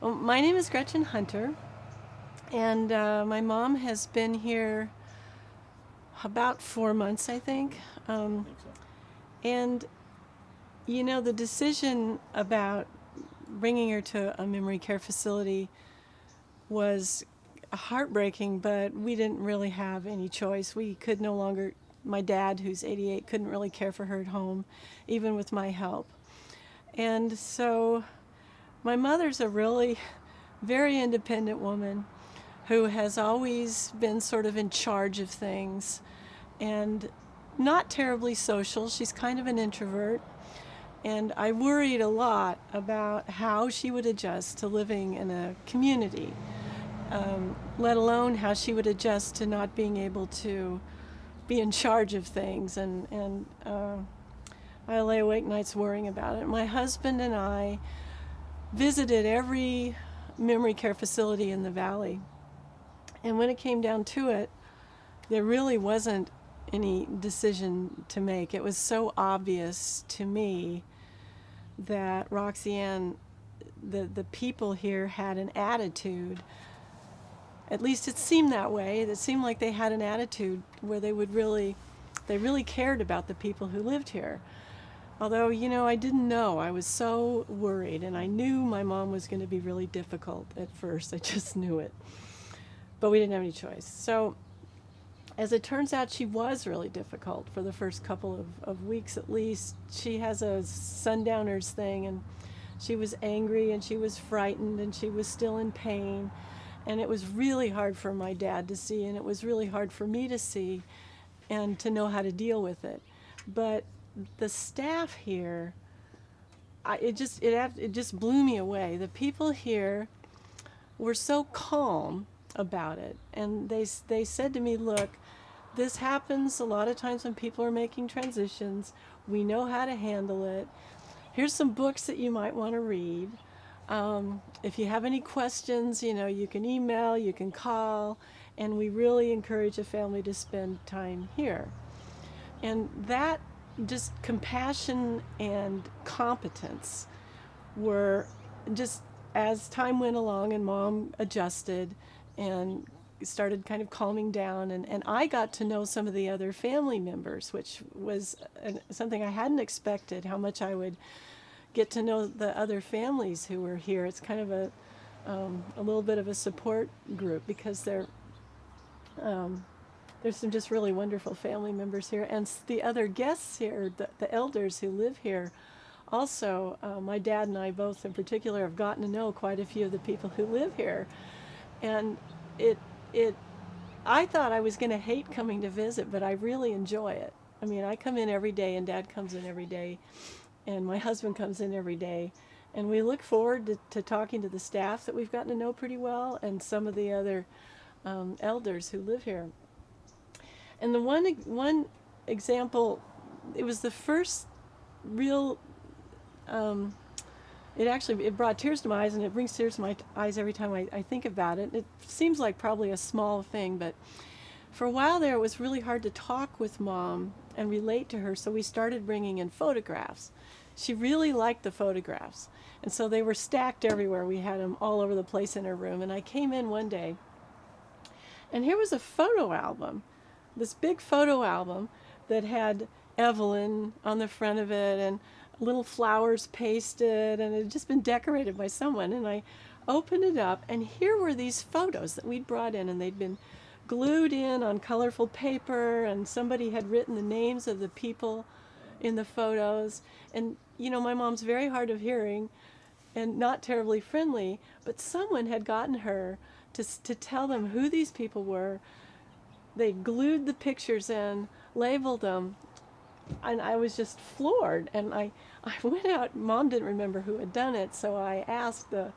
Well, my name is Gretchen Hunter, and my mom has been here about 4 months, I think. I Um, think so. and, the decision about bringing her to a memory care facility was heartbreaking, but we didn't really have any choice. We could no longer, my dad, who's 88, couldn't really care for her at home, even with my help. And so my mother's a really very independent woman who has always been sort of in charge of things and not terribly social. She's kind of an introvert. And I worried a lot about how she would adjust to living in a community, let alone how she would adjust to not being able to be in charge of things. And I lay awake nights worrying about it. My husband and I visited every memory care facility in the valley. And when it came down to it, there really wasn't any decision to make. It was so obvious to me that Roxanne, the people here had an attitude. At least it seemed that way. It seemed like they had an attitude where they really cared about the people who lived here. Although, I didn't know. I was so worried, and I knew my mom was going to be really difficult at first. I just knew it. But we didn't have any choice. So as it turns out, she was really difficult for the first couple of weeks at least. She has a sundowners thing, and she was angry and she was frightened and she was still in pain. And it was really hard for my dad to see, and it was really hard for me to see and to know how to deal with it. But the staff here, it just blew me away. The people here were so calm about it, and they said to me, "Look, this happens a lot of times when people are making transitions. We know how to handle it. Here's some books that you might want to read. If you have any questions, you can email, you can call, and we really encourage a family to spend time here." And that just compassion and competence were just, as time went along and mom adjusted and started kind of calming down, and I got to know some of the other family members, which was something I hadn't expected, how much I would get to know the other families who were here. It's kind of a little bit of a support group because um, there's some just really wonderful family members here, and the other guests here, the elders who live here. Also, my dad and I both, in particular, have gotten to know quite a few of the people who live here, and it it. I thought I was going to hate coming to visit, but I really enjoy it. I mean, I come in every day, and Dad comes in every day, and my husband comes in every day, and we look forward to talking to the staff that we've gotten to know pretty well, and some of the other elders who live here. And the one example, it was the first real. Um, it brought tears to my eyes, and it brings tears to my eyes every time I think about it. It seems like probably a small thing, but for a while there, it was really hard to talk with mom and relate to her. So we started bringing in photographs. She really liked the photographs, and so they were stacked everywhere. We had them all over the place in her room. And I came in one day, and here was a photo album, this big photo album that had Evelyn on the front of it and little flowers pasted, and it had just been decorated by someone. And I opened it up, and here were these photos that we'd brought in, and they'd been glued in on colorful paper, and somebody had written the names of the people in the photos. And my mom's very hard of hearing and not terribly friendly, but someone had gotten her to tell them who these people were. They glued the pictures in, labeled them, and I was just floored. And I went out. Mom didn't remember who had done it, so I asked the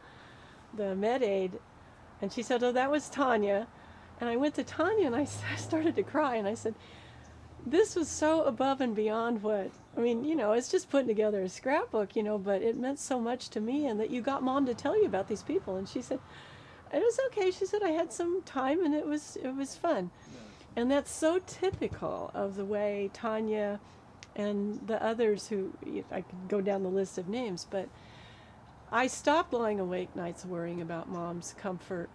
med aide, and she said, "Oh, that was Tanya." And I went to Tanya, and I started to cry, and I said, "This was so above and beyond what, I mean, it's just putting together a scrapbook, but it meant so much to me, and that you got mom to tell you about these people." And she said, "It was okay." She said, "I had some time, and it was fun." Yeah. And that's so typical of the way Tanya and the others who, I could go down the list of names, but I stopped lying awake nights worrying about Mom's comfort,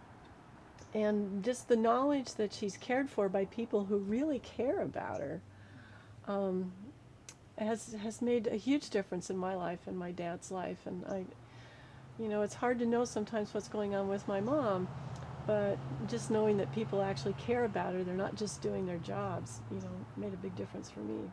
and just the knowledge that she's cared for by people who really care about her um, has made a huge difference in my life and my dad's life. And it's hard to know sometimes what's going on with my mom, but just knowing that people actually care about her, they're not just doing their jobs, made a big difference for me.